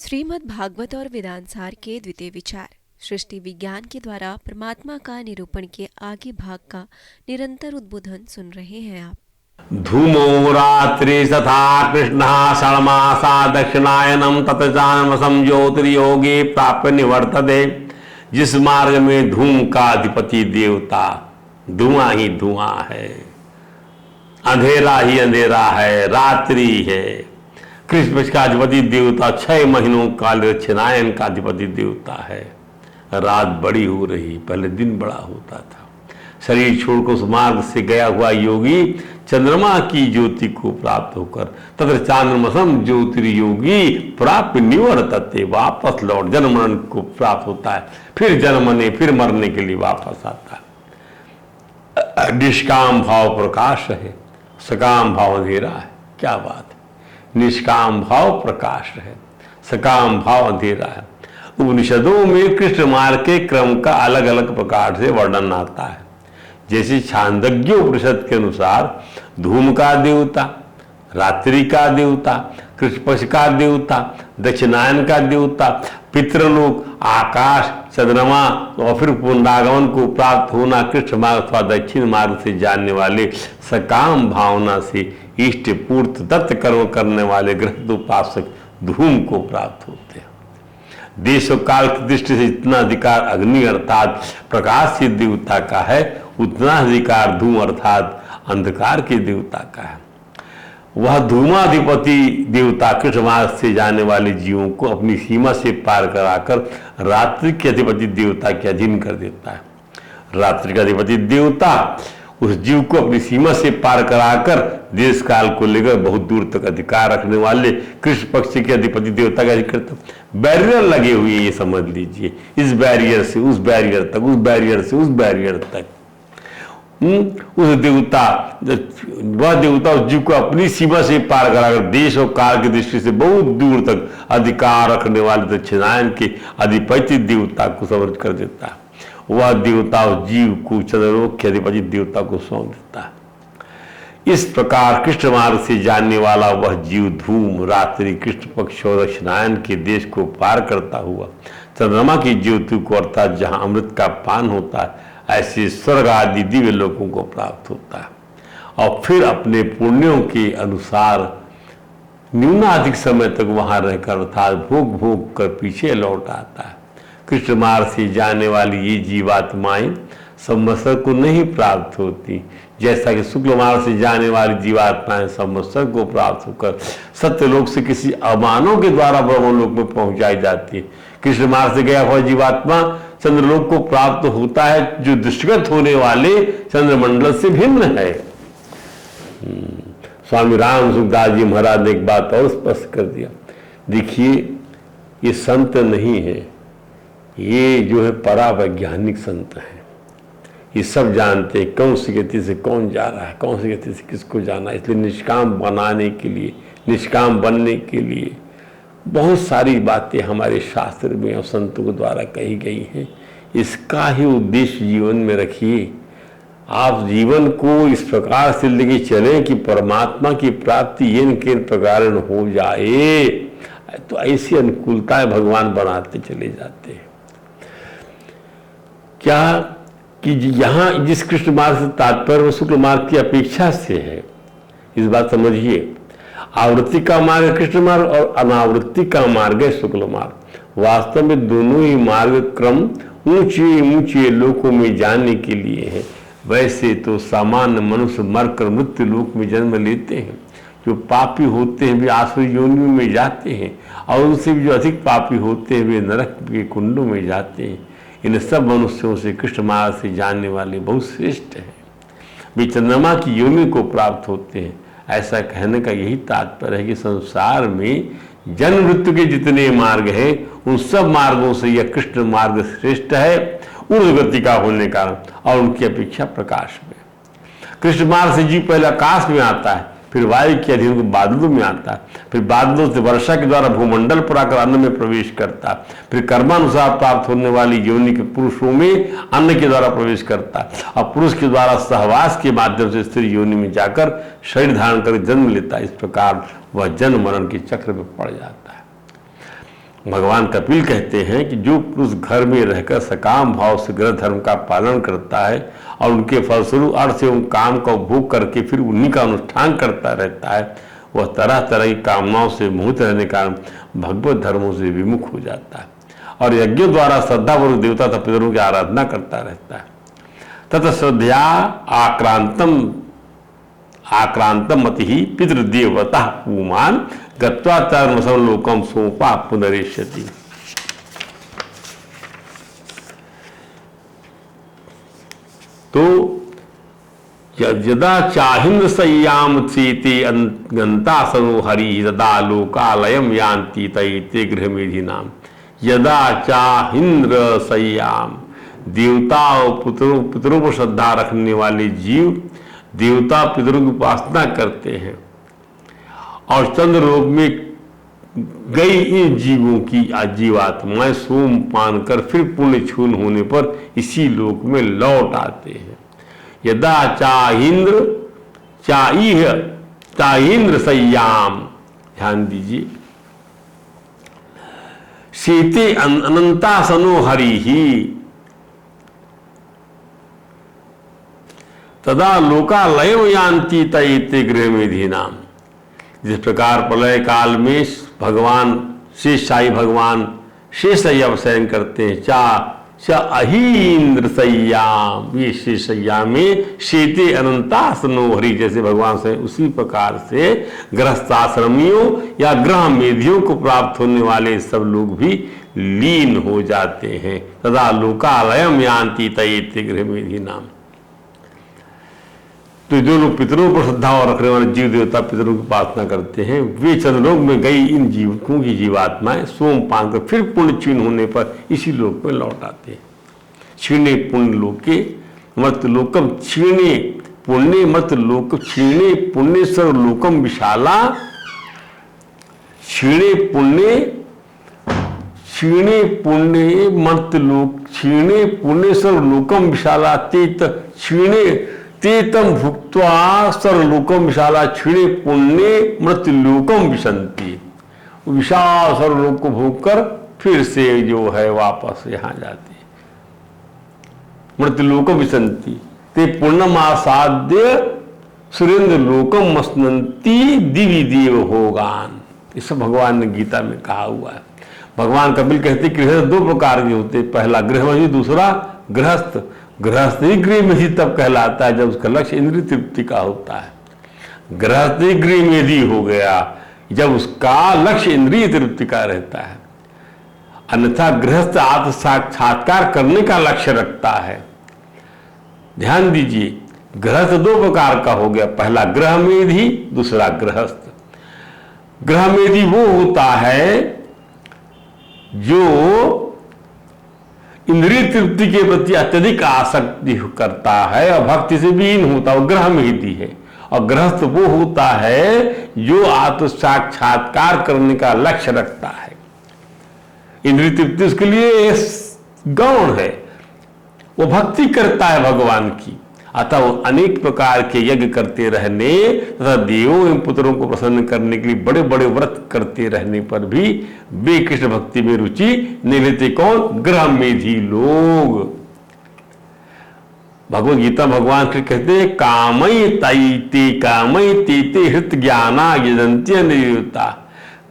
श्रीमद् भागवत और वेदांसार के द्वितीय विचार सृष्टि विज्ञान के द्वारा परमात्मा का निरूपण के आगे भाग का निरंतर उद्बोधन सुन रहे हैं आप। धूमो रात्रि तथा कृष्ण षण्मासा दक्षिणायनम तत्जानमसम ज्योतिर्योगे प्राप्य निवर्तते। जिस मार्ग में धूम का अधिपति देवता धुआं ही धुआं है, अंधेरा ही अंधेरा है, रात्रि है। कृष्ण पक्ष का अधिपति देवता 6 महीनों का दक्षिणायन का अधिपति देवता है। रात बड़ी हो रही, पहले दिन बड़ा होता था। शरीर छोड़कर उस मार्ग से गया हुआ योगी चंद्रमा की ज्योति को प्राप्त होकर तथा चांद्रमसम ज्योतिर्योगी प्राप्त निवर्तते, वापस लौट जन्म मरण को प्राप्त होता है। फिर जन्मने फिर मरने के लिए वापस आता है। निष्काम भाव प्रकाश है, सकाम भाव अंधेरा है। क्या बात है! निष्काम भाव प्रकाश है, सकाम भाव अंधेरा है। उपनिषदों में कृष्ण मार्ग के क्रम का अलग अलग प्रकार से वर्णन आता है। जैसे छांदोग्य उपनिषद के अनुसार धूम का देवता, रात्रि का देवता, कृष्ण पक्ष का देवता, दक्षिणायन का देवता, पितृलोक, आकाश, चंद्रमा और फिर पुनरागमन को प्राप्त होना, कृष्ण मार्ग अथवा दक्षिण मार्ग से जानने वाले सकाम भावना से इष्ट पूर्त दत्त कर्म करने वाले गृहस्थ उपासक धूम को प्राप्त होते हैं। देश और काल की दृष्टि से जितना अधिकार अग्नि अर्थात प्रकाश के देवता का है, उतना अधिकार धूम अर्थात अंधकार के देवता का है। वह धूमाधिपति देवता कृष्ण मार्ग से जाने वाले जीवों को अपनी सीमा से पार कराकर रात्रि के अधिपति देवता के अधीन कर देता है। रात्रि का अधिपति देवता उस जीव को अपनी सीमा से पार कराकर देश काल को लेकर बहुत दूर तक अधिकार रखने वाले कृष्ण पक्ष के अधिपति देवता का करता। बैरियर लगे हुए, ये समझ लीजिए, इस बैरियर से उस बैरियर तक, उस बैरियर से उस बैरियर तक। उस देवता, वह देवता उस जीव को अपनी सीमा से पार कराकर देश और काल की दृष्टि से बहुत दूर तक अधिकार रखने वाले दक्षिणायन के अधिपति देवता को समर्पित कर देता है। वह देवता उस जीव को चंद्रलोक के अधिपति देवता को सौंप देता है। इस प्रकार कृष्ण मार्ग से जानने वाला वह जीव धूम, रात्रि, कृष्ण पक्ष और दक्षिणायन के देश को पार करता हुआ चंद्रमा की ज्योति को अर्थात जहां अमृत का पान होता है ऐसे स्वर्ग आदि दिव्य लोकों को प्राप्त होता है और फिर अपने पुण्यों के अनुसार न्यूनाधिक समय तक वहां रहकर अर्थात भोग भोग कर पीछे लौट आता है। कृष्ण मार्ग से जाने वाली ये जीवात्माएं संवत्सर को नहीं प्राप्त होती, जैसा कि शुक्ल मार्ग से जाने वाली जीवात्माएं संवत्सर को प्राप्त होकर सत्यलोक से किसी अमानव के द्वारा ब्रह्मलोक में पहुंचाई जाती है। कृष्ण मार्ग से गया हुआ जीवात्मा चंद्रलोक को प्राप्त होता है, जो दृष्टिगत होने वाले चंद्रमंडल से भिन्न है। स्वामी राम सुखदास जी महाराज ने एक बात और स्पष्ट कर दिया। देखिए, ये संत नहीं है, ये जो है परावैज्ञानिक संत हैं। ये सब जानते हैं कौन सी गति से कौन जा रहा है, कौन सी गति से किसको जाना है। इसलिए निष्काम बनाने के लिए, निष्काम बनने के लिए बहुत सारी बातें हमारे शास्त्र में और संतों के द्वारा कही गई हैं। इसका ही उद्देश्य जीवन में रखिए। आप जीवन को इस प्रकार से लेके चलें कि परमात्मा की प्राप्ति इन के प्रकार हो जाए, तो ऐसी अनुकूलताएं भगवान बनाते चले जाते हैं। क्या कि यहाँ जिस कृष्ण मार्ग से तात्पर्य शुक्ल मार्ग की अपेक्षा से है, इस बात समझिए। आवृत्ति का मार्ग है कृष्ण मार्ग और अनावृत्ति का मार्ग है शुक्ल मार्ग। वास्तव में दोनों ही मार्ग क्रम ऊंचे ऊंचे लोकों में जाने के लिए है। वैसे तो सामान्य मनुष्य मरकर मृत्यु लोक में जन्म लेते हैं। जो पापी होते हैं वे आसुरी योनियों में जाते हैं और उनसे भी जो अधिक पापी होते हैं वे नरक के कुंडों में जाते हैं। इन सब मनुष्यों से कृष्ण मार्ग से जानने वाले बहुत श्रेष्ठ हैं। वे चंद्रमा की योनि को प्राप्त होते हैं। ऐसा कहने का यही तात्पर्य है कि संसार में जन्म मृत्यु के जितने मार्ग हैं उन सब मार्गों से यह कृष्ण मार्ग श्रेष्ठ है ऊर्ध्वगति का होने का और उनकी अपेक्षा प्रकाश में। कृष्ण मार्ग से जीव पहले आकाश में आता है, फिर वायु के अधीन बादलों में आता है, फिर बादलों से वर्षा के द्वारा भूमंडल पर आकर अन्न में प्रवेश करता है, फिर कर्मानुसार प्राप्त होने वाली योनि के पुरुषों में अन्न के द्वारा प्रवेश करता है और पुरुष के द्वारा सहवास के माध्यम से स्त्री योनि में जाकर शरीर धारण कर जन्म लेता है। इस प्रकार वह जन्म मरण के चक्र में पड़ जाता है। भगवान कपिल कहते हैं कि जो पुरुष घर में रहकर सकाम भाव से गृह धर्म का पालन करता है और उनके फलस्वरूप अर्थ एवं काम का उपभोग करके फिर उन्हीं का अनुष्ठान करता रहता है, वह तरह तरह की कामनाओं से मोहित रहने का भगवत धर्मों से विमुख हो जाता है और यज्ञों द्वारा श्रद्धापूर्वक देवता तथा पितरों की आराधना करता रहता है। तथा श्रद्धया आक्रांतम मति ही पितृदेवता पुमान गत्वा चर्मसम लोकम सोपा पुनरेष्यति। तो यदा चाहिंद्र संयाम चेते गंतासनो हरि तदा लोकालयम यान्ति तैते गृहमेधि नाम। यदा चाहिंद्र संयाम, देवता और पितरों पर श्रद्धा रखने वाले जीव देवता पितरों की उपासना करते हैं और चंद्रलोक में गई इन जीवों की जीवात्माएं सोम पान कर फिर पुण्य क्षूण होने पर इसी लोक में लौट आते हैं। यदा चाहिंद्र संयाम, ध्यान दीजिए, सीते अनंतासनो हरि ही तदा लोकालय यान्ति तैते गृहमेधि नाम। जिस प्रकार प्रलय काल में भगवान शेषशाही भगवान शेषशय्या शयन करते हैं, अहीन्द्र सय्याम, ये शेषशय्या में शेते अनंतासनो हरि, जैसे भगवान से उसी प्रकार से गृहस्थाश्रमियों या ग्रह मेधियों को प्राप्त होने वाले सब लोग भी लीन हो जाते हैं। तदा लोकालयम यान्ति तैते गृहमेधि नाम। तो जो लोग पितरों पर श्रद्धा और रखने वाले जीव देवता पितरों की उपासना करते हैं, वे चंद्रलोक में गई इन जीवों की जीवात्माएं सोम पान कर फिर पुण्य क्षीण होने पर इसी लोक में लौट आते हैं। क्षीणे पुण्य लोके मर्त्यलोकम, क्षीणे पुण्य मर्त्यलोक, क्षीणे पुण्य सर्वलोकम विशाला, क्षीणे पुण्य मर्त्यलोक, क्षीणे पुण्य सर्वलोकम विशाला तेत क्षीणे तेतम भुक्त्वा सर्वलोकम विशाला क्षीणे पुण्य मृत्युलोकम विशंति। विशाल सर्वलोक को भोग कर फिर से जो है वापस यहाँ जाती है। मृत्युलोकम विशंति ते पूर्णमासाद्य सुरेंद्र लोकम मसनंती दिवि देव होगान। ये सब भगवान ने गीता में कहा हुआ है। भगवान कपिल कहते कि गृहस्थ दो प्रकार के होते, पहला गृहमही, दूसरा गृहस्थ। गृहस्थ ही गृहमेधी तब कहलाता है जब उसका लक्ष्य इंद्रिय तृप्ति का होता है। गृहस्थ ही गृहमेधी हो गया जब उसका लक्ष्य इंद्रिय तृप्ति का रहता है। अन्यथा गृहस्थ आत्म साक्षात्कार करने का लक्ष्य रखता है। ध्यान दीजिए, गृहस्थ दो प्रकार का हो गया, पहला गृहमेधी, दूसरा गृहस्थ। गृहमेधी वो होता है जो इंद्रिय तृप्ति के प्रति अत्यधिक आसक्ति करता है और भक्ति से विहीन होता है, वो गृहमेधी है। और गृहस्थ वो होता है जो आत्म साक्षात्कार करने का लक्ष्य रखता है। इंद्रिय तृप्ति उसके लिए गौण है, वो भक्ति करता है भगवान की, अतः वो अनेक प्रकार के यज्ञ करते रहने तथा देवों एवं पुत्रों को प्रसन्न करने के लिए बड़े बड़े व्रत करते रहने पर भी वे कृष्ण भक्ति में रुचि नहीं लेते। कौन? गृहमेधी लोग। भगवद गीता भगवान कृष्ण कहते हैं कामय तेते हृत ज्ञाना यजंत्य नियुक्ता।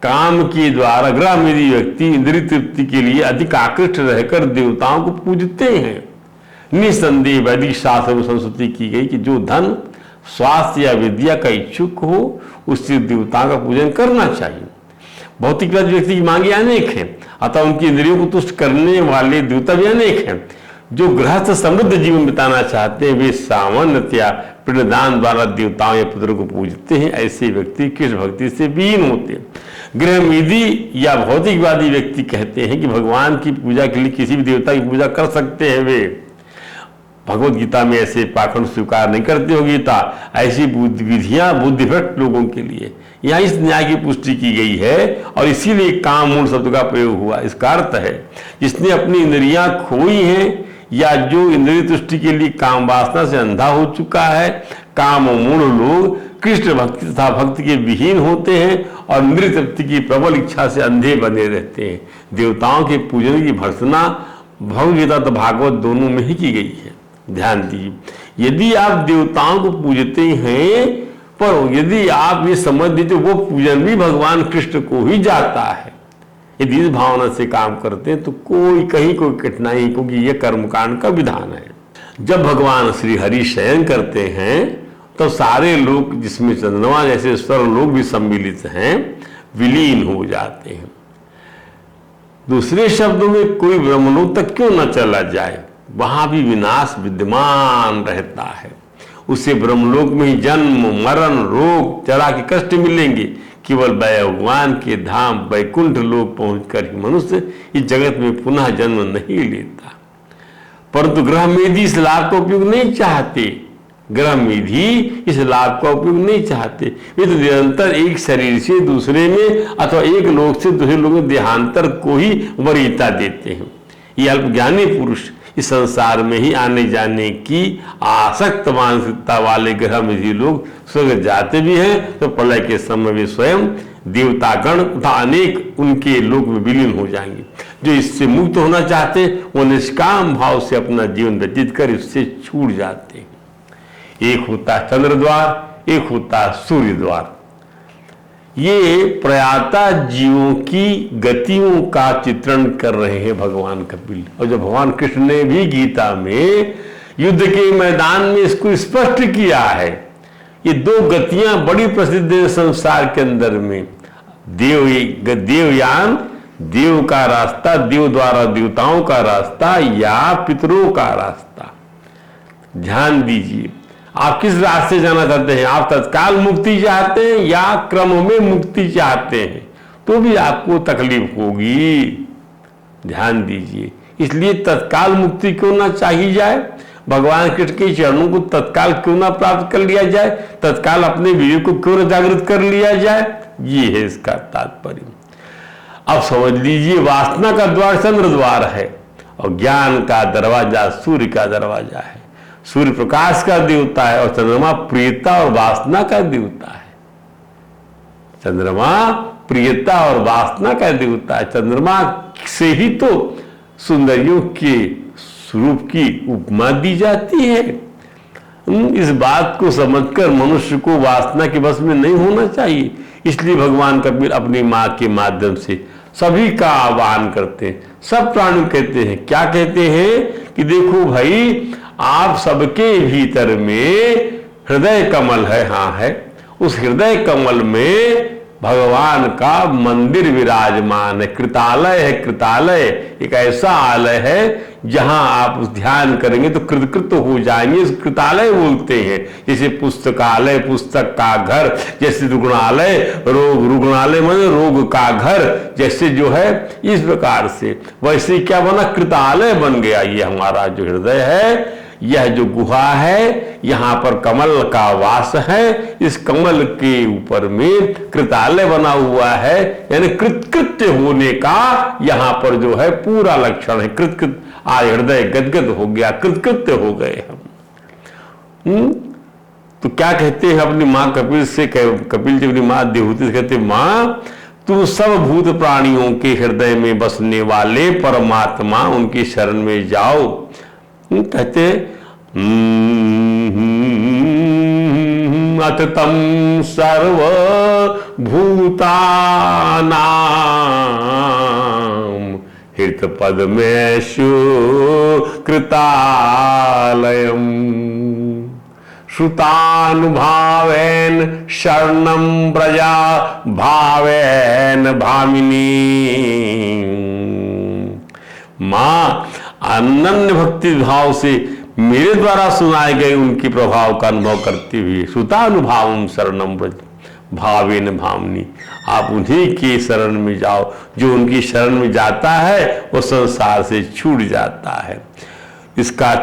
काम के द्वारा गृहमेधी व्यक्ति इंद्रिय तृप्ति के लिए अधिक आकृष्ट रहकर देवताओं को पूजते हैं। निसंदेह वैदिक शास्त्र में संस्तुति की गई कि जो धन, स्वास्थ्य या विद्या का इच्छुक हो उससे देवताओं का पूजन करना चाहिए। भौतिकवाद व्यक्ति की मांगे अनेक हैं, अतः उनकी इंद्रियों को तुष्ट करने वाले देवता भी अनेक हैं। जो गृहस्थ समृद्ध जीवन बिताना चाहते हैं वे सामान्यतया पिंडदान द्वारा देवताओं या पुत्रों को पूजते हैं। ऐसे व्यक्ति कृष्ण भक्ति से विहीन होते हैं। गृहमेधी या भौतिकवादी व्यक्ति कहते हैं कि भगवान की पूजा के लिए किसी भी देवता की पूजा कर सकते हैं। वे भगवत गीता में ऐसे पाखंड स्वीकार नहीं करते हो। गीता ऐसी विधियां बुद्धिभ्रष्ट लोगों के लिए, यहाँ इस न्याय की पुष्टि की गई है और इसीलिए काम मूल शब्द का प्रयोग हुआ। इसका अर्थ है जिसने अपनी इंद्रियां खोई हैं या जो इंद्रिय तुष्टि के लिए काम वासना से अंधा हो चुका है, काम मूल लोग कृष्ण भक्ति तथा भक्ति के विहीन होते हैं और नृतृप्ति की प्रबल इच्छा से अंधे बने रहते हैं। देवताओं के पूजन की भर्त्सना भगवद्गीता तो भागवत दोनों में ही की गई है। ध्यान दीजिए, यदि आप देवताओं को पूजते हैं, पर यदि आप ये समझ लीजिए वो पूजन भी भगवान कृष्ण को ही जाता है, यदि इस भावना से काम करते हैं तो कहीं कोई कठिनाई, क्योंकि ये कर्मकांड का विधान है। जब भगवान श्री हरि शयन करते हैं तो सारे लोग, जिसमें चंद्रमा जैसे स्वर लोग भी सम्मिलित हैं, विलीन हो जाते हैं। दूसरे शब्दों में कोई ब्रह्मलोक तक क्यों न चला जाए, वहां भी विनाश विद्यमान रहता है। उसे ब्रह्मलोक में ही जन्म मरण रोग जरा के कष्ट मिलेंगे। केवल भगवान के धाम वैकुंठ लोक पहुंचकर ही मनुष्य इस जगत में पुनः जन्म नहीं लेता। परंतु ग्रह मेधी इस लाभ का उपयोग नहीं चाहते, ग्रह मेधी इस लाभ का उपयोग नहीं चाहते। वे तो निरंतर एक शरीर से दूसरे में अथवा एक लोक से दूसरे लोक में देहांतर को ही वरीयता देते हैं। ये अल्पज्ञानी पुरुष इस संसार में ही आने जाने की आसक्त मानसिकता वाले ग्रह मेधी लोग स्वर्ग जाते भी हैं तो प्रलय के समय वे स्वयं देवतागण तथा अनेक उनके लोक में विलीन हो जाएंगे। जो इससे मुक्त होना चाहते वो निष्काम भाव से अपना जीवन व्यतीत कर इससे छूट जाते हैं। एक होता है चंद्र द्वार, एक होता है सूर्य द्वार। ये प्रयाता जीवों की गतियों का चित्रण कर रहे हैं भगवान कपिल। और जो भगवान कृष्ण ने भी गीता में युद्ध के मैदान में इसको स्पष्ट किया है। ये दो गतियां बड़ी प्रसिद्ध है संसार के अंदर में। देवयान, देव का रास्ता, देव द्वारा देवताओं का रास्ता, या पितरों का रास्ता। ध्यान दीजिए, आप किस रास्ते जाना चाहते हैं? आप तत्काल मुक्ति चाहते हैं या क्रम में मुक्ति चाहते हैं? तो भी आपको तकलीफ होगी। ध्यान दीजिए, इसलिए तत्काल मुक्ति क्यों ना चाहिए जाए, भगवान कृष्ण के चरणों को तत्काल क्यों ना प्राप्त कर लिया जाए, तत्काल अपने वीर को क्यों ना जागृत कर लिया जाए। ये है इसका तात्पर्य। अब समझ लीजिए, वासना का द्वार चंद्र द्वार है और ज्ञान का दरवाजा सूर्य का दरवाजा है। सूर्य प्रकाश का देवता है और चंद्रमा प्रियता और वासना का देवता है। चंद्रमा प्रियता और वासना का देवता है। चंद्रमा से ही तो सुंदरियों के स्वरूप की उपमा दी जाती है। इस बात को समझकर मनुष्य को वासना के बस में नहीं होना चाहिए। इसलिए भगवान कबीर अपनी माँ के माध्यम से सभी का आह्वान करते हैं। सब प्राणी कहते हैं, क्या कहते हैं कि देखो भाई, आप सबके भीतर में हृदय कमल है। हाँ है, उस हृदय कमल में भगवान का मंदिर विराजमान है। कृतालय है, कृतालय एक ऐसा आलय है जहां आप उस ध्यान करेंगे तो कृतकृत हो जाएंगे। इस कृतालय बोलते हैं। जैसे पुस्तकालय पुस्तक का घर, जैसे रुग्णालय रुग्णालय माने रोग का घर, जैसे जो है इस प्रकार से वैसे क्या बना, कृतालय बन गया। ये हमारा जो हृदय है, यह जो गुहा है, यहाँ पर कमल का वास है। इस कमल के ऊपर में कृतालय बना हुआ है, यानी कृतकृत्य होने का यहाँ पर जो है पूरा लक्षण है। कृतकृत, आज हृदय गदगद हो गया, कृतकृत्य हो गए हम। तो क्या कहते हैं अपनी माँ कपिल से, कपिल जी अपनी माँ देवहूति से कहते, माँ तुम सब भूत प्राणियों के हृदय में बसने वाले परमात्मा, उनकी शरण में जाओ। कहते अततम सर्व भूतानां हित पद्मेषु कृतालयम् श्रुतानुभावेन शरणं व्रजा भावेन भामिनी। माँ अनन्य भक्ति भाव से मेरे द्वारा सुनाए गए उनके प्रभाव का अनुभव करते हुए श्रुतानुभावम शरणम व्रज भावेन भामिनी, आप उन्हीं के शरण में जाओ। जो उनकी शरण में जाता है वो संसार से छूट जाता है। इसका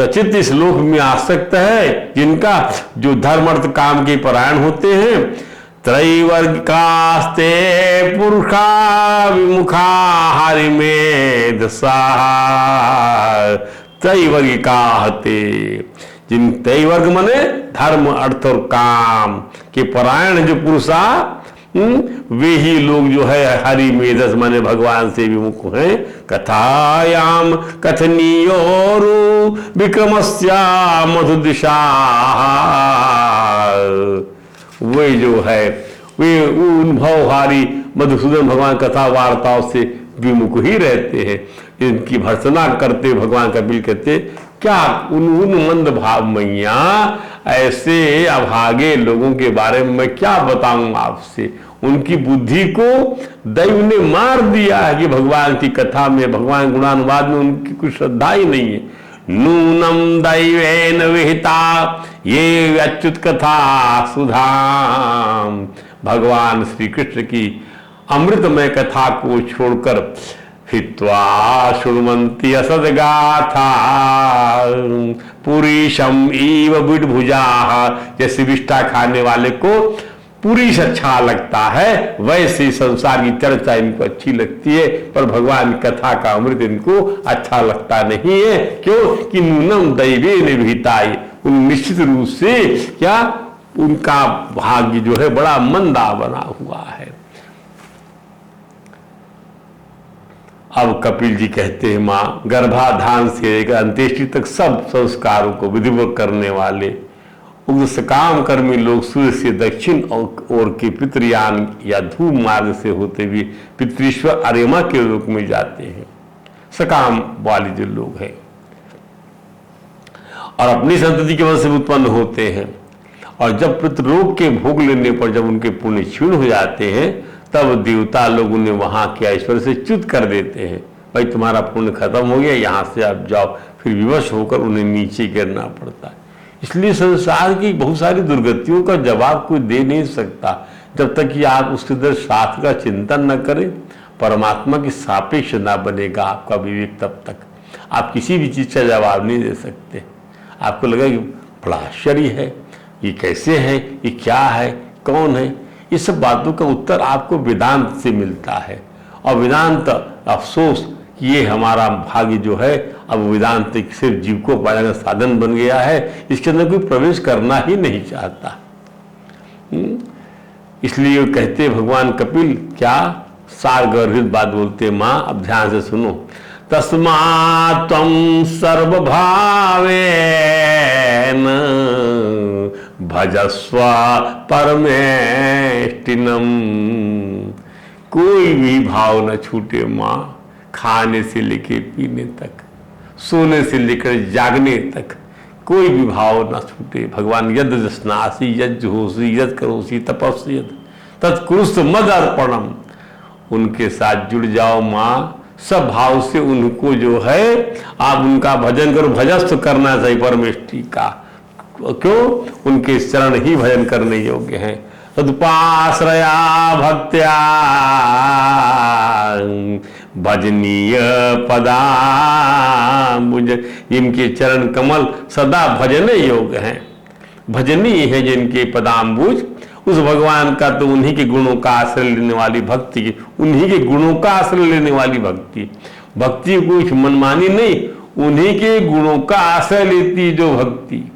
चित्त इस लोक में आसक्त है, जिनका जो धर्म अर्थ काम के परायण होते हैं। त्रैवर्गिकास्ते पुरुषा विमुखा हरिमेध साहा। त्रैवर्गिका हते, जिन तय वर्ग मने धर्म अर्थ और काम के परायण जो पुरुषा वे ही लोग जो है हरि मेधस माने भगवान से विमुख हैं। कथायाम कथनीयोरु विक्रमस्या मधुदिशा, वे जो है वे उन भवहारी मधुसूदन भगवान कथा वार्ताओं से विमुख ही रहते हैं। इनकी भर्त्सना करते भगवान कपिल कहते क्या उन मंद भाव मैया ऐसे अभागे लोगों के बारे में मैं क्या बताऊं आपसे। उनकी बुद्धि को दैव ने मार दिया है कि भगवान की कथा में भगवान गुणानुवाद में उनकी कुछ श्रद्धा ही नहीं है। नूनम दैवेन विहिता ये अच्युत कथा सुधाम, भगवान श्री कृष्ण की अमृतमय कथा को छोड़कर हित्वा शुण्वन्ति असद गाथा पुरीशम इव विडभुजा, जैसे विष्ठा खाने वाले को पुरीश अच्छा लगता है वैसे संसार की चर्चा इनको अच्छी लगती है, पर भगवान कथा का अमृत इनको अच्छा लगता नहीं है। क्यों कि नूनम दैवे निभिताई, उन निश्चित रूप से क्या उनका भाग्य जो है बड़ा मंदा बना हुआ है। अब कपिल जी कहते हैं मां गर्भाधान से लेकर अंत्येष्टि तक सब संस्कारों को विधिवत करने वाले उग्र सकाम कर्मी लोग सूर्य से दक्षिण ओर के पितृयान या धूम मार्ग से होते हुए पितृश्वर अरेमा के लोक में जाते हैं। सकाम वाले जो लोग हैं और अपनी संतति के वंश से उत्पन्न होते हैं, और जब पितृलोक के भोग लेने पर जब उनके पुण्य क्षीण हो जाते हैं तब देवता लोग उन्हें वहां के ऐश्वर्य से च्युत कर देते हैं। भाई तुम्हारा पुण्य खत्म हो गया, यहां से आप जाओ। फिर विवश होकर उन्हें नीचे गिरना पड़ता है। इसलिए संसार की बहुत सारी दुर्गतियों का जवाब कोई दे नहीं सकता जब तक कि आप उसके अंदर शास्त्र का चिंतन न करें, परमात्मा की सापेक्ष ना बनेगा आपका विवेक, तब तक आप किसी भी चीज का जवाब नहीं दे सकते। आपको लगा कि बड़ा आश्चर्य है, ये कैसे है, ये क्या है, कौन है, ये सब बातों का उत्तर आपको वेदांत से मिलता है। और वेदांत अफसोस कि ये हमारा भाग्य जो है अब वेदांत सिर्फ जीव को पाने का साधन बन गया है, इसके अंदर कोई प्रवेश करना ही नहीं चाहता। इसलिए कहते भगवान कपिल क्या सारगर्भित बात बोलते। मां अब ध्यान से सुनो। तस्मात् त्वं सर्वभावेन भजस्व परमेष्टिनम, कोई भी भाव न छूटे मां, खाने से लेकर पीने तक, सोने से लेकर जागने तक कोई भी भाव न छूटे। भगवान यद जस्नासी यज्ञ होसी यद करोसी तपस्वी तत्कुरुष मद अर्पणम, उनके साथ जुड़ जाओ माँ, सब भाव से उनको जो है आप उनका भजन करो। भजस्व करना चाहिए परमेष्टि का, क्यों उनके चरण ही भजन करने योग्य हैं। तदुपाश्रया भक्त्या भजनीय पदाम्बुज, इनके चरण कमल सदा भजन योग्य हैं। भजनीय है जिनके पदाम्बुज, उस भगवान का तो उन्हीं के गुणों का आश्रय लेने वाली भक्ति, उन्हीं के गुणों का आश्रय लेने वाली भक्ति, भक्ति कुछ मनमानी नहीं, उन्हीं के गुणों का आश्रय लेती जो भक्ति,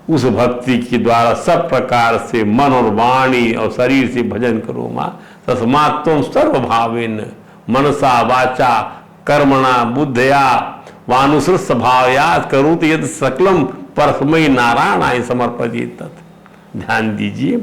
उस भक्ति के द्वारा सब प्रकार से मन और वाणी और शरीर से भजन करो मां। तस्मात् त्वं सर्वभावेन मनसा वाचा कर्मणा बुद्धया वानुसृत स्वभावयात् करोति यत् सकलम परस्मै नारायणाय समर्पयेत्। ध्यान दीजिए,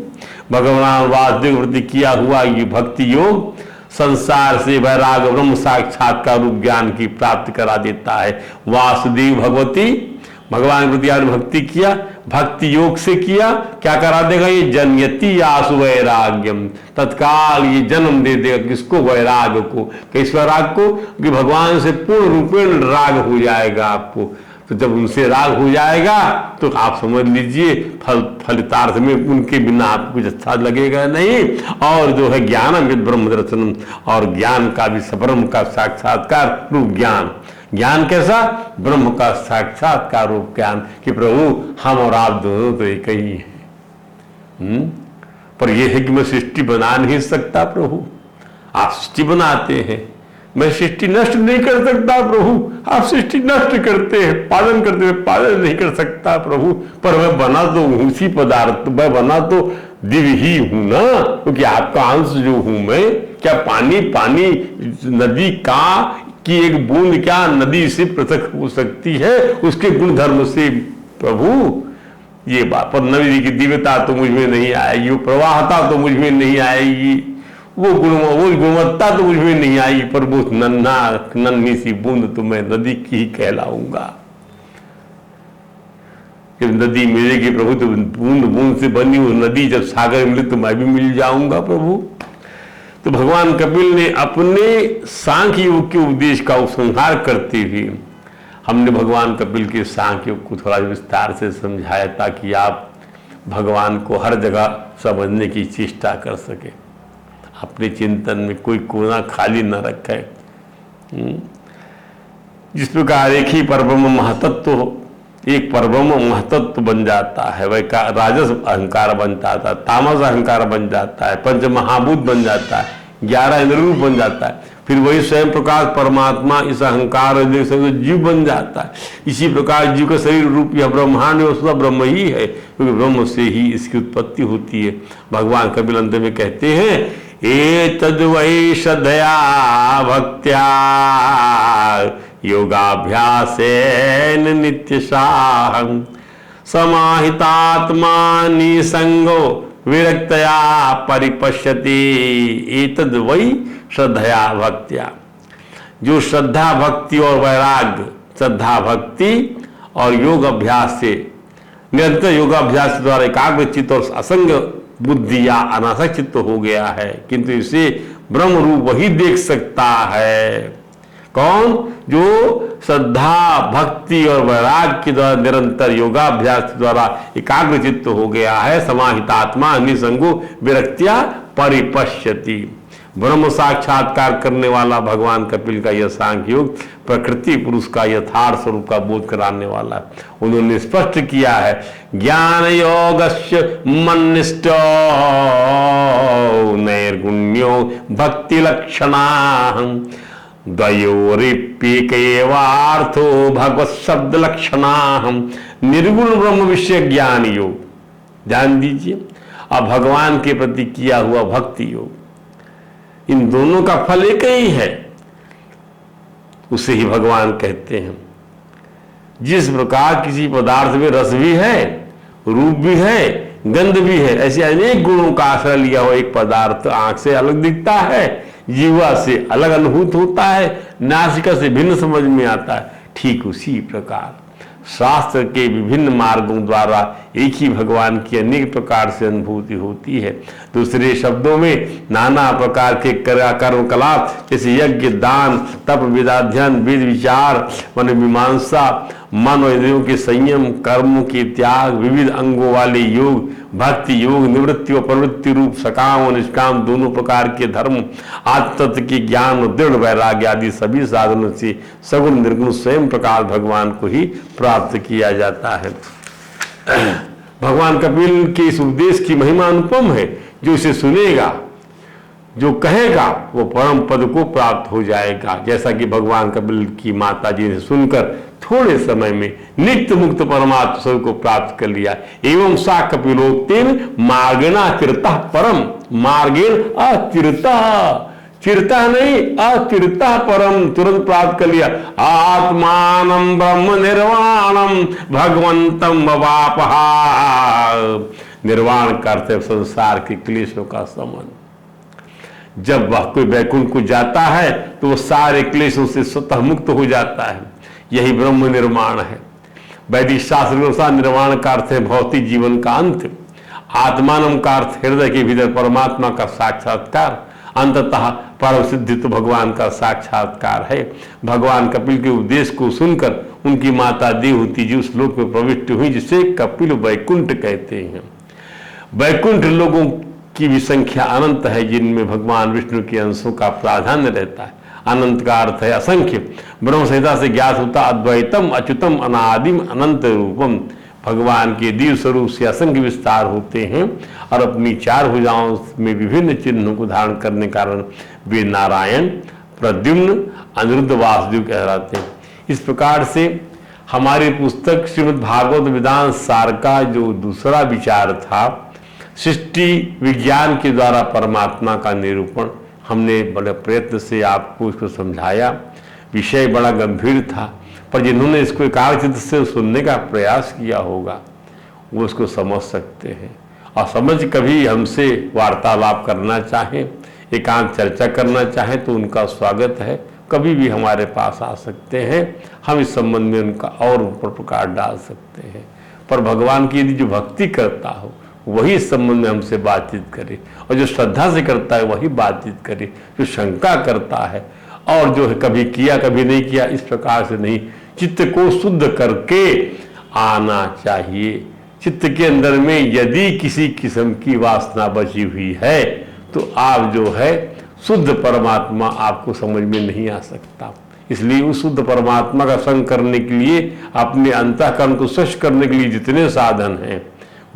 भगवान वासुदेव प्रति किया हुआ ये भक्ति योग संसार से वैराग ब्रह्म साक्षात्कार रूप ज्ञान की प्राप्ति करा देता है। वासुदेव भगवती भगवान प्रति आपने भक्ति किया, भक्ति योग से किया, क्या करा देगा ये जनयति आसु वैराग्यम, तत्काल ये जन्म दे देगा किसको, वैराग को। किस वैराग को कि भगवान से पूर्ण रूपेण राग हो जाएगा आपको। तो जब उनसे राग हो जाएगा तो आप समझ लीजिए फलितार्थ में उनके बिना आपको कुछ अच्छा लगेगा नहीं। और जो है ज्ञानम यद ब्रह्म दर्शनम, और ज्ञान का भी ब्रह्म का साक्षात्कार रूप ज्ञान। ज्ञान कैसा, ब्रह्म का साक्षात्कार रूप ज्ञान कि प्रभु हम और आप दोनों तो एक ही हैं। पर यह है कि मैं सृष्टि बना नहीं सकता प्रभु, आप सृष्टि बनाते हैं। मैं सृष्टि नष्ट नहीं कर सकता प्रभु, आप सृष्टि नष्ट करते हैं, पालन करते हुए पालन नहीं कर सकता प्रभु, पर मैं बना तो उसी पदार्थ, मैं बना तो दिव्य ही हूं ना, क्योंकि आपका अंश जो हूं मैं। क्या पानी नदी का की एक बूंद क्या नदी से पृथक हो सकती है उसके गुण धर्म से प्रभु? ये बात, पर नदी की दिव्यता तो मुझ में नहीं आएगी, वो प्रवाहता तो मुझ में नहीं आएगी, वो गुणवत्ता तो मुझ में नहीं आई, पर वो नन्ही सी बूंद तो मैं नदी की ही कहलाऊंगा। जब नदी मिलेगी प्रभु तो बूंद बूंद से बनी वो नदी जब सागर मिले तो मैं भी मिल जाऊंगा प्रभु। तो भगवान कपिल ने अपने सांख्य योग के उपदेश का उपसंहार करते हुए हमने भगवान कपिल के सांख्य योग को थोड़ा विस्तार से समझाया ताकि आप भगवान को हर जगह समझने की चेष्टा कर सके, अपने चिंतन में कोई कोना खाली न रखे। जिस प्रकार एक ही परब्रह्म महतत्व एक परब्रह्म महतत्व बन जाता है, वह का राजस अहंकार बन जाता है, तामस अहंकार बन जाता है, पंच महाभूत बन जाता है, 11 इंद्र रूप बन जाता है, फिर वही स्वयं प्रकाश परमात्मा इस अहंकार जीव बन जाता है। इसी प्रकार जीव का शरीर रूप यह ब्रह्मांड उसका ब्रह्म ही है, क्योंकि ब्रह्म से ही इसकी उत्पत्ति होती है। भगवान कपिल अंत में कहते हैं एतद् वै श्रद्धया भक्त्या योगाभ्यासेन नित्यशाहं समाहितात्मा निसंगो विरक्तया परिपश्यति एतद् वै श्रद्धया भक्त्या। जो श्रद्धा भक्ति और वैराग्य, श्रद्धा भक्ति और योग अभ्यास से निरंतर योगाभ्यास के द्वारा एकाग्र चित्त और असंग बुद्धि या अनासक्त चित्त हो गया है, किंतु इसे ब्रह्म रूप वही देख सकता है। कौन? जो श्रद्धा भक्ति और वैराग्य के द्वारा निरंतर योगाभ्यास के द्वारा एकाग्र चित्त हो गया है, समाहितात्मा निसंगो विरक्त्या परिपश्यति। ब्रह्म साक्षात्कार करने वाला भगवान कपिल का यह सांख्य योग प्रकृति पुरुष का यथार्थ स्वरूप का बोध कराने वाला है। उन्होंने स्पष्ट किया है ज्ञान योगस्य मन्निष्ठो नैर्गुण्यो भक्ति लक्षणा द्वयोरिप्येकैवार्थो भगवत शब्द लक्षणा। निर्गुण ब्रह्म विषय ज्ञान योग, ध्यान दीजिए, अब भगवान के प्रति किया हुआ भक्ति योग, इन दोनों का फल एक ही है। उसे ही भगवान कहते हैं। जिस प्रकार किसी पदार्थ में रस भी है, रूप भी है, गंध भी है, ऐसे अनेक गुणों का आश्रय लिया हुआ एक पदार्थ आंख से अलग दिखता है, जीवा से अलग अनुभूत होता है, नासिका से भिन्न समझ में आता है। ठीक उसी प्रकार शास्त्र के विभिन्न मार्गों द्वारा एक ही भगवान की अनेक प्रकार से अनुभूति होती है। दूसरे शब्दों में नाना प्रकार के कर्म कलाप जैसे यज्ञ, दान, तप, वेदाध्ययन, वेद विचार, मन मीमांसा, मन और इंद्रियों के संयम, कर्मों के त्याग, विविध अंगों वाले योग, भक्ति योग, निवृत्ति और प्रवृत्ति रूप सकाम और निष्काम दोनों प्रकार के धर्म, आत्मतत्व के ज्ञान और दृढ़ वैराग्य आदि सभी साधनों से सगुण निर्गुण स्वयं प्रकाश भगवान को ही प्राप्त किया जाता है। भगवान कपिल के इस उपदेश की महिमा अनुपम है। जो इसे सुनेगा, जो कहेगा, वो परम पद को प्राप्त हो जाएगा। जैसा कि भगवान कपिल की माता जी ने सुनकर थोड़े समय में नित्य मुक्त परमात्मा स्वरूप को प्राप्त कर लिया। एवं सा कपिलोक्तिन मार्गेण अतिरतः परम, मार्गेण अतिरतः, चिरता नहीं अतिरतः परम, तुरंत प्राप्त कर लिया। आत्मानं ब्रह्म निर्वाणम भगवंतम भवापहा। निर्वाण का अर्थ है संसार के क्लेशों का समन। जब वह कोई वैकुंठ को जाता है तो वह सारे क्लेशों से स्वतः मुक्त हो जाता है। यही ब्रह्म निर्माण है। वैदिक शास्त्र के अनुसार निर्वाण का अर्थ है भौतिक जीवन का अंत। आत्मानम का अर्थ हृदय के भीतर परमात्मा का साक्षात्कार। अंततः परम सिद्धि तो भगवान का साक्षात्कार है। भगवान कपिल के उपदेश को सुनकर उनकी माता देवहूति जी उस लोक में प्रविष्ट हुई जिसे कपिल वैकुंठ कहते हैं। वैकुंठ लोगों की भी संख्या अनंत है जिनमें भगवान विष्णु के अंशों का प्राधान्य रहता है। अनंत का अर्थ है असंख्य। ब्रह्म संहिता से ज्ञात होता अद्वैतम अच्युतम अनादिम अनंत रूपम। भगवान के दिव्य स्वरूप से असंख्य विस्तार होते हैं और अपनी 4 भुजाओं में विभिन्न चिन्हों को धारण करने के कारण वे नारायण, प्रद्युम्न अनिरुद्ध वासुदेव कहलाते हैं। इस प्रकार से हमारी पुस्तक श्रीमद् भागवत वेदांत सार का जो दूसरा विचार था, सृष्टि विज्ञान के द्वारा परमात्मा का निरूपण, हमने बड़े प्रयत्न से आपको इसको समझाया। विषय बड़ा गंभीर था, पर जिन्होंने इसको एकाग्रचित्त से सुनने का प्रयास किया होगा वो उसको समझ सकते हैं। और समझ कभी हमसे वार्तालाप करना चाहें, एकांत चर्चा करना चाहें तो उनका स्वागत है। कभी भी हमारे पास आ सकते हैं, हम इस संबंध में उनका और ऊपर प्रकाश डाल सकते हैं। पर भगवान की यदि जो भक्ति करता हो वही इस संबंध में हमसे बातचीत करे, और जो श्रद्धा से करता है वही बातचीत करे। जो शंका करता है और जो है कभी किया कभी नहीं किया, इस प्रकार से नहीं, चित्त को शुद्ध करके आना चाहिए। चित्त के अंदर में यदि किसी किस्म की वासना बची हुई है तो आप जो है शुद्ध परमात्मा आपको समझ में नहीं आ सकता। इसलिए उस शुद्ध परमात्मा का संग करने के लिए, अपने अंतःकरण को स्वच्छ करने के लिए जितने साधन हैं,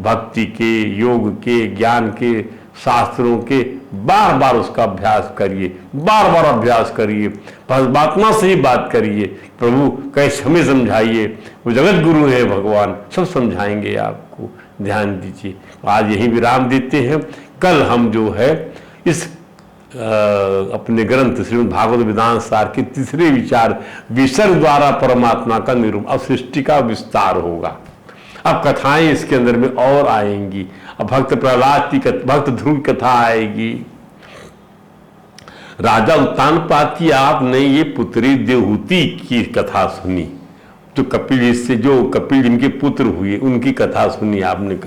भक्ति के, योग के, ज्ञान के, शास्त्रों के, बार बार उसका अभ्यास करिए, बार बार अभ्यास करिए। परमात्मा से ही बात करिए, प्रभु कैसे हमें समझाइए, वो जगत गुरु है भगवान, सब समझाएंगे आपको। ध्यान दीजिए। आज यही विराम देते हैं। कल हम जो है इस अपने ग्रंथ श्रीमद् भागवत वेदांत सार के तीसरे विचार, विसर्ग द्वारा परमात्मा का निरूपण, अब सृष्टि का विस्तार होगा। अब कथाएं इसके अंदर में और आएंगी। अब भक्त प्रहलाद की भक्त ध्रुव कथा आएगी, राजा उत्तानपाद की आपने ये पुत्री देवहूति की कथा सुनी, जो कपिल से, जो कपिल जिनके पुत्र हुए उनकी कथा सुनी आपने।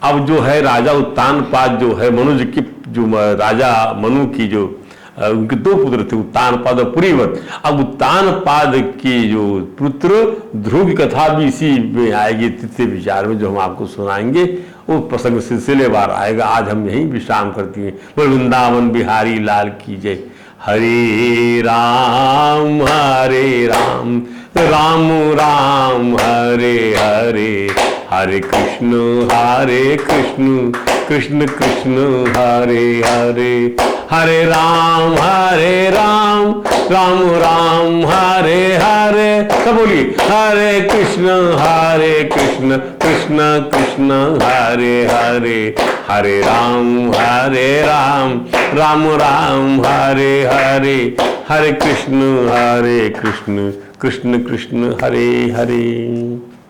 अब जो है राजा उत्तानपाद जो है मनुज की, जो राजा मनु की जो उनके दो पुत्र थे, उत्तानपाद और पुरीवत। अब उत्तानपाद के जो पुत्र ध्रुव की कथा भी इसी में आएगी, तीसरे विचार में, जो हम आपको सुनाएंगे। वो प्रसंग सिलसिलेवार आएगा। आज हम यहीं विश्राम करती हैं। बोल वृंदावन बिहारी लाल की जय। हरे राम राम राम हरे हरे, हरे कृष्ण कृष्ण कृष्ण हरे हरे, हरे राम राम राम हरे हरे। सब बोलिए, हरे कृष्ण कृष्ण कृष्ण हरे हरे, हरे राम राम राम हरे हरे, हरे कृष्ण कृष्ण कृष्ण हरे हरे।